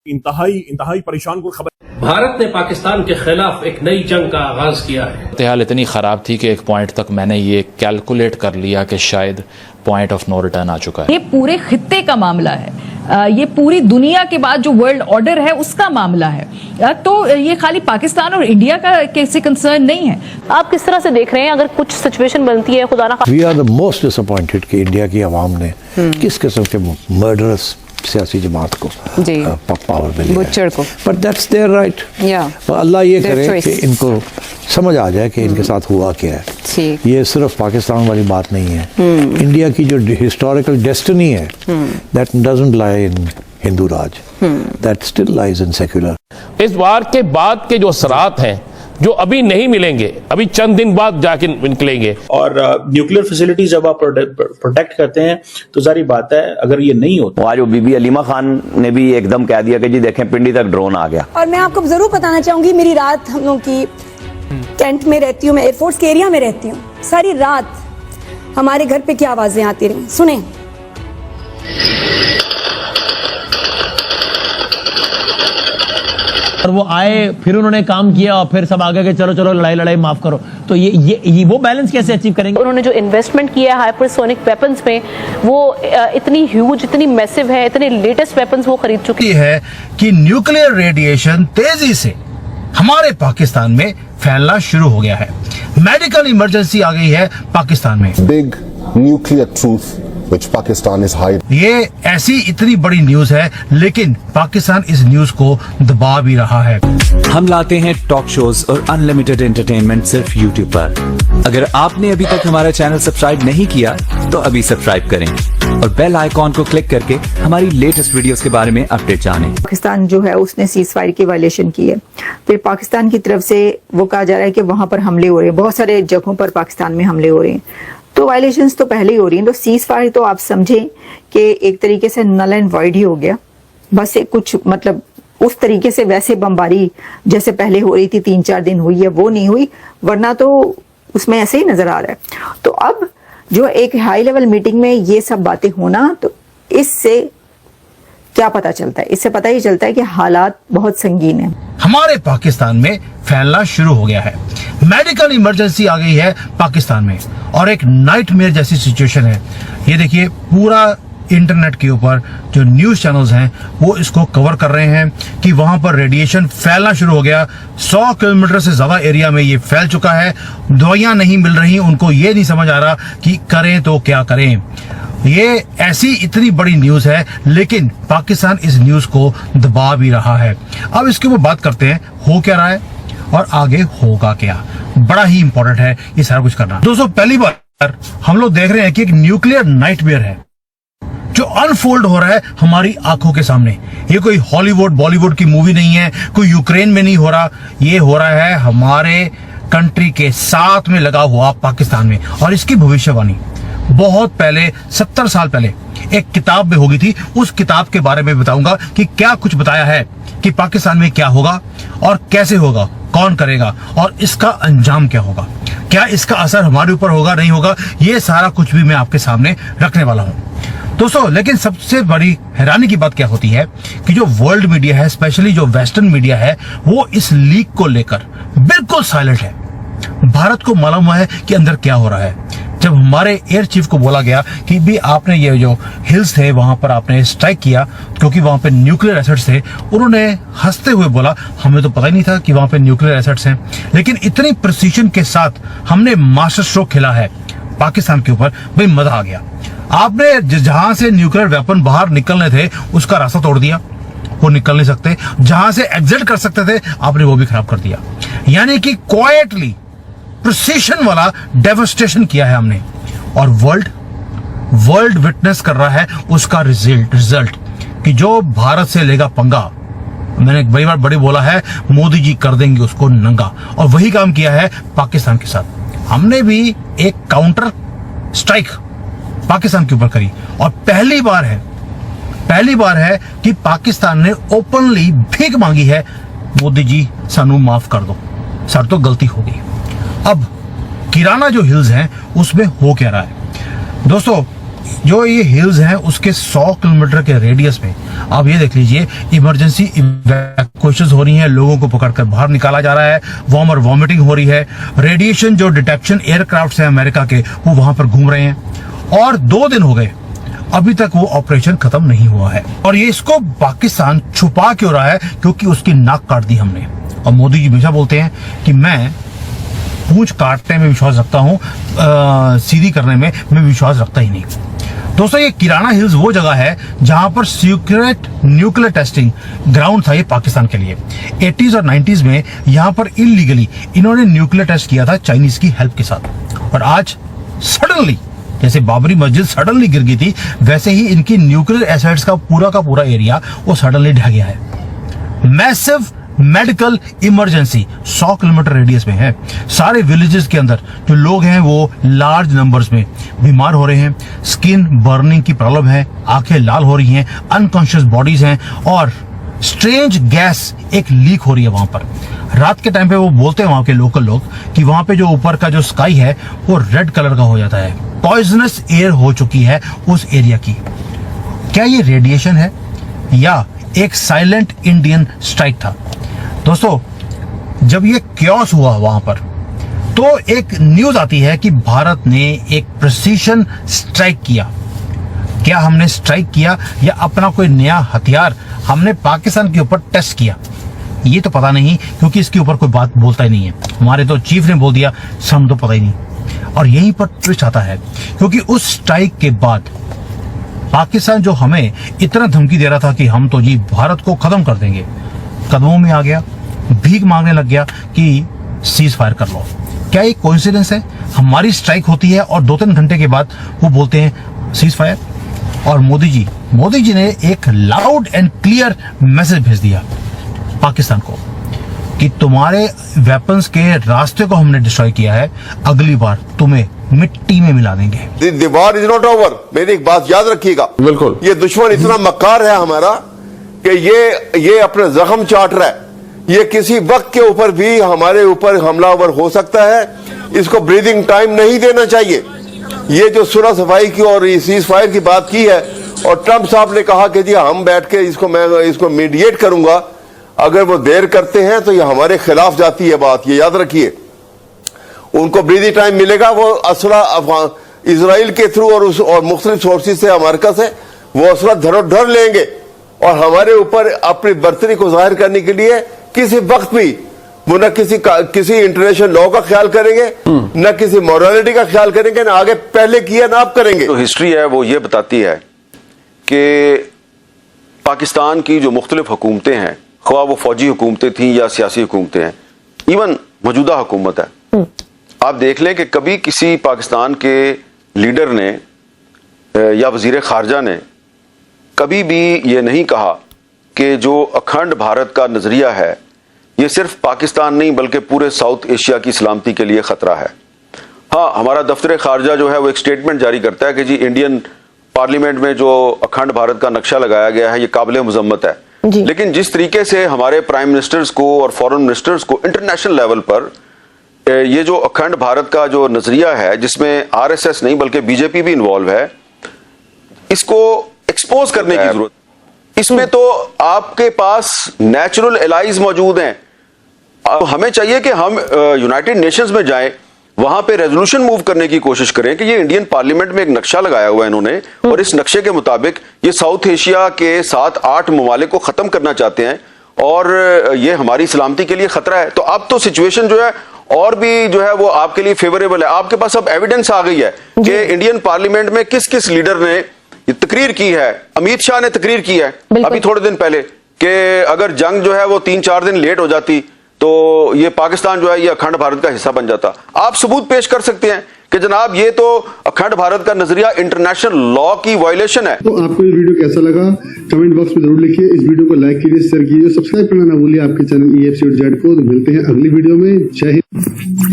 इंतहाई परेशान को खबर। भारत ने पाकिस्तान के खिलाफ एक नई जंग का आगाज किया है। हाल इतनी खराब थी कि एक पॉइंट तक मैंने ये कैलकुलेट कर लिया कि शायद पॉइंट ऑफ नो रिटर्न आ चुका है। ये पूरे खित्ते का मामला है, ये पूरी दुनिया के बाद जो वर्ल्ड ऑर्डर है उसका मामला है। तो ये खाली पाकिस्तान और इंडिया का कैसे कंसर्न नहीं है। आप किस तरह से देख रहे हैं अगर कुछ सिचुएशन बनती है खुदा ना। We are the most disappointed कि इंडिया की आवाम ने किस किस्म के मर्डरस सियासी जमात को पावर मिली है। But that's there right. Allah ये करे कि इनको समझ आ जाए कि इनके साथ हुआ क्या है। ये सिर्फ पाकिस्तान वाली बात नहीं है। इंडिया की जो हिस्टोरिकल डेस्टिनी है that doesn't lie in Hindu Raj, that still lies in secular. इस वार के बाद के जो असरात हैं जो अभी नहीं मिलेंगे, अभी चंद दिन बाद जाके निकलेंगे। और न्यूक्लियर फैसिलिटी जब आप प्रोटेक्ट करते हैं तो जारी बात है अगर ये नहीं होता। आज वो बीबी अलीमा खान ने भी एकदम कह दिया कि जी देखें पिंडी तक ड्रोन आ गया। और मैं आपको जरूर बताना चाहूंगी, मेरी रात हम लोग की कैंट में रहती हूँ, मैं एयरफोर्स के एरिया में रहती हूँ, सारी रात हमारे घर पे क्या आवाजें आती रही। सुने और वो आए फिर उन्होंने काम किया और फिर सब आगे के चलो चलो लड़ाई माफ करो। तो ये वो बैलेंस कैसे अचीव करेंगे। उन्होंने जो इन्वेस्टमेंट किया है हाइपरसोनिक वेपन्स में वो इतनी ह्यूज, इतनी मैसिव है, इतने लेटेस्ट वेपन्स वो खरीद चुकी है कि न्यूक्लियर रेडिएशन तेजी से हमारे पाकिस्तान में फैलना शुरू हो गया है। मेडिकल इमरजेंसी आ गई है पाकिस्तान में। Big nuclear truth which Pakistan is hiding। ये ऐसी इतनी बड़ी न्यूज है लेकिन पाकिस्तान इस न्यूज को दबा भी रहा है। हम लाते हैं टॉक शोज और अनलिमिटेड एंटरटेनमेंट सिर्फ YouTube पर। अगर आपने अभी तक हमारा चैनल सब्सक्राइब नहीं किया तो अभी सब्सक्राइब करें और बेल आइकॉन को क्लिक करके हमारी लेटेस्ट वीडियोस के बारे में अपडेट जानें। पाकिस्तान जो है उसने सीज फायर की वायलेशन की है, फिर पाकिस्तान की तरफ से वो कहा जा रहा है कि वहां पर हमले हो रहे हैं, बहुत सारे जगहों पर पाकिस्तान में हमले हो रहे हैं। तो वायलेशंस तो पहले ही हो रही हैं। तो सीज फायर तो आप समझें कि एक तरीके से नल एंड वॉइड ही हो गया। बस एक कुछ मतलब उस तरीके से वैसे बमबारी जैसे पहले हो रही थी 3-4 दिन हुई है वो नहीं हुई, वरना तो उसमें ऐसे ही नजर आ रहा है। तो अब जो एक हाई लेवल मीटिंग में ये सब बातें होना, तो इससे क्या पता चलता है? इससे पता ही चलता है कि हालात बहुत संगीन है। हमारे पाकिस्तान में फैलना शुरू हो गया है। मेडिकल इमरजेंसी आ गई है पाकिस्तान में और एक नाइटमेयर जैसी सिचुएशन है। ये देखिए पूरा इंटरनेट के ऊपर जो न्यूज चैनल्स हैं वो इसको कवर कर रहे हैं कि वहां पर रेडिएशन फैलना शुरू हो गया। 100 किलोमीटर से ज्यादा एरिया में ये फैल चुका है। दवाइयां नहीं मिल रही, उनको ये नहीं समझ आ रहा कि करें तो क्या करें। ये ऐसी इतनी बड़ी न्यूज है लेकिन पाकिस्तान इस न्यूज को दबा भी रहा है। अब इसके ऊपर बात करते हैं हो क्या रहा है और आगे होगा क्या। बड़ा ही इंपॉर्टेंट है ये सारा कुछ करना। दोस्तों पहली बार हम लोग देख रहे हैं कि एक न्यूक्लियर नाइटमेयर है जो अनफोल्ड हो रहा है हमारी आंखों के सामने। ये कोई हॉलीवुड बॉलीवुड की मूवी नहीं है, कोई यूक्रेन में नहीं हो रहा, ये हो रहा है हमारे कंट्री के साथ में लगा हुआ पाकिस्तान में। और इसकी भविष्यवाणी बहुत पहले 70 साल पहले एक किताब में होगी थी। उस किताब के बारे में बताऊंगा कि क्या कुछ बताया है कि पाकिस्तान में क्या होगा और कैसे होगा, कौन करेगा और इसका अंजाम क्या होगा, क्या इसका असर हमारे ऊपर होगा नहीं होगा, ये सारा कुछ भी मैं आपके सामने रखने वाला हूं दोस्तों। लेकिन सबसे बड़ी हैरानी की बात क्या होती है कि जो वर्ल्ड मीडिया है, स्पेशली जो वेस्टर्न मीडिया है, वो इस लीक को लेकर बिल्कुल साइलेंट है। भारत को मालूम हुआ है कि अंदर क्या हो रहा है। जब हमारे एयर चीफ को बोला गया कि भी आपने ये जो हिल्स थे वहां पर आपने स्ट्राइक किया क्योंकि वहां पे न्यूक्लियर एसेट्स थे, उन्होंने हंसते हुए बोला हमें तो पता ही नहीं था कि वहां पे न्यूक्लियर एसेट्स हैं। लेकिन इतनी प्रिसीजन के साथ हमने मास्टर स्ट्रोक खेला है पाकिस्तान के ऊपर, भाई मजा आ गया। आपने जहां से न्यूक्लियर वेपन बाहर निकलने थे उसका रास्ता तोड़ दिया, वो निकल नहीं सकते। जहां से एग्जिट कर सकते थे आपने वो भी खराब कर दिया। यानी कि क्वाइटली प्रिसीजन वाला डेवस्टेशन किया है हमने और वर्ल्ड विटनेस कर रहा है उसका रिजल्ट कि जो भारत से लेगा पंगा, मैंने कई बार बड़ी बोला है मोदी जी कर देंगे उसको नंगा, और वही काम किया है पाकिस्तान के साथ। हमने भी एक काउंटर स्ट्राइक पाकिस्तान के ऊपर करी और पहली बार है कि पाकिस्तान ने ओपनली भीख मांगी है, मोदी जी सानू माफ कर दो, सर तो गलती हो गई। अब किराना जो हिल्स हैं उसमें हो क्या रहा है दोस्तों, जो ये हिल्स हैं उसके 100 किलोमीटर के रेडियस में आप ये देख लीजिए, इमरजेंसी इवैक्यूएशन हो रही है, लोगों को पकड़कर बाहर निकाला जा रहा है, वार्मर वॉमिटिंग हो रही है, रेडिएशन जो डिटेक्शन एयरक्राफ्ट है अमेरिका के वो वहां पर घूम रहे हैं और 2 दिन हो गए अभी तक वो ऑपरेशन खत्म नहीं हुआ है। और ये इसको पाकिस्तान छुपा क्यों रहा है? क्योंकि उसकी नाक काट दी हमने। और मोदी जी हमेशा बोलते हैं कि मैं पूंछ काटने में विश्वास रखता हूं, सीधी करने में मैं विश्वास रखता ही नहीं। दोस्तों, ये किराना हिल्स वो जगह है जहां पर सीक्रेट न्यूक्लियर टेस्टिंग ग्राउंड था ये पाकिस्तान के लिए। 80s और 90s में यहां पर इलीगली इन्होंने न्यूक्लियर टेस्ट किया था चाइनीज की हेल्प के साथ। और आज सडनली, जैसे बाबरी मस्जिद सडनली गिर गई थी, वैसे ही इनकी न्यूक्लियर एसेट्स का पूरा एरिया वो सडनली ढह गया है। Massive medical emergency 100 kilometre radius में है। सारे विलेजेस के अंदर जो लोग हैं वो लार्ज नंबर्स में बीमार हो रहे हैं, स्किन बर्निंग की प्रॉब्लम है, आंखें लाल हो रही हैं, अनकॉन्शियस बॉडीज हैं और स्ट्रेंज गैस एक लीक हो रही है वहां पर। रात के टाइम पे वो बोलते हैं वहां के लोकल लोग कि वहां पे जो ऊपर का जो स्काई है वो रेड कलर का हो जाता है। पॉइजनस एयर हो चुकी है उस एरिया की। क्या ये रेडिएशन है या एक साइलेंट इंडियन स्ट्राइक था? दोस्तों, जब ये क्योस हुआ वहां पर तो एक न्यूज आती है कि भारत ने एक प्रिसीजन स्ट्राइक किया। क्या हमने स्ट्राइक किया या अपना कोई नया हथियार हमने पाकिस्तान के ऊपर टेस्ट किया? ये तो पता नहीं, क्योंकि इसके ऊपर कोई बात बोलता ही नहीं है। हमारे तो चीफ ने बोल दिया, हम तो पता ही नहीं। और यहीं पर ट्विस्ट आता है, क्योंकि उस स्ट्राइक के बाद पाकिस्तान जो हमें इतना धमकी दे रहा था कि हम तो जी भारत को खत्म कर देंगे, कदमों में आ गया, भीख मांगने लग गया कि सीज फायर कर लो। क्या ये कोइंसिडेंस है? हमारी स्ट्राइक होती है और 2-3 घंटे के बाद वो बोलते हैं सीज फायर। और मोदी जी ने एक लाउड एंड क्लियर मैसेज भेज दिया पाकिस्तान को कि तुम्हारे वेपन्स के रास्ते को हमने डिस्ट्रॉय किया है, अगली बार तुम्हें मिट्टी में मिला देंगे। The war is not over. मेरी एक बात याद रखिएगा, बिल्कुल, ये दुश्मन इतना मक्कार है हमारा कि ये अपने जख्म चाट रहा है। ये किसी वक्त के ऊपर भी हमारे ऊपर हमलावर हो सकता है। इसको ब्रीदिंग टाइम नहीं देना चाहिए। ये जो सुलह सफाई की और सीज फायर की बात की है और ट्रंप साहब ने कहा कि जी हम बैठ के इसको मीडिएट करूंगा, अगर वो देर करते हैं तो ये हमारे खिलाफ जाती है बात, ये याद रखिए। उनको ब्रीदिंग टाइम मिलेगा, वो असला इजराइल के थ्रू और मुख्तलिफ सोर्सेज से, अमेरिका से वो असला धर लेंगे और हमारे ऊपर अपनी बर्तरी को जाहिर करने के लिए किसी वक्त भी वो न किसी इंटरनेशनल लॉ का ख्याल करेंगे, न किसी मॉरलिटी का ख्याल करेंगे, न आगे पहले किया ना आप करेंगे। तो हिस्ट्री है वो ये बताती है कि पाकिस्तान की जो मुख्तलिफ हुकूमतें हैं, ख्वाह वो फौजी हुकूमतें थी या सियासी हुकूमतें हैं, इवन मौजूदा हुकूमत है, आप देख लें कि कभी किसी पाकिस्तान के लीडर ने या वजीर खारजा ने कभी भी ये नहीं कहा कि जो अखंड भारत का नजरिया है ये सिर्फ पाकिस्तान नहीं बल्कि पूरे साउथ एशिया की सलामती के लिए खतरा है। हाँ, हमारा दफ्तर खारजा जो है वो एक स्टेटमेंट जारी करता है कि जी इंडियन पार्लियामेंट में जो अखंड भारत का नक्शा लगाया गया है ये काबिल मजम्मत है, लेकिन जिस तरीके से हमारे प्राइम मिनिस्टर्स को और फॉरेन मिनिस्टर्स को इंटरनेशनल लेवल पर ये जो अखंड भारत का जो नजरिया है जिसमें आरएसएस नहीं बल्कि बीजेपी भी इन्वॉल्व है, इसको एक्सपोज करने की जरूरत। इसमें तो आपके पास नेचुरल एलाइज मौजूद हैं। हमें चाहिए कि हम यूनाइटेड नेशंस में जाएं, वहां पे रेजोल्यूशन मूव करने की कोशिश करें कि ये इंडियन पार्लियामेंट में एक नक्शा लगाया हुआ है इन्होंने और इस नक्शे के मुताबिक ये साउथ एशिया के 7-8 ममालिक को खत्म करना चाहते हैं और ये हमारी सलामती के लिए खतरा है। तो अब तो सिचुएशन जो है और भी जो है वो आपके लिए फेवरेबल है। आपके पास अब एविडेंस आ गई है कि इंडियन पार्लियामेंट में किस किस लीडर ने ये तकरीर की है। अमित शाह ने तकरीर की है अभी थोड़े दिन पहले कि अगर जंग जो है वो 3-4 दिन लेट हो जाती तो ये पाकिस्तान जो है ये अखंड भारत का हिस्सा बन जाता। आप सबूत पेश कर सकते हैं कि जनाब ये तो अखंड भारत का नजरिया इंटरनेशनल लॉ की वायलेशन है। तो आपको ये वीडियो कैसा लगा कमेंट बॉक्स में जरूर लिखिए। इस वीडियो को लाइक कीजिए, शेयर कीजिए, सब्सक्राइब करना ना भूलिए आपके चैनल EFC को। तो मिलते हैं अगली वीडियो में। जय हिंद।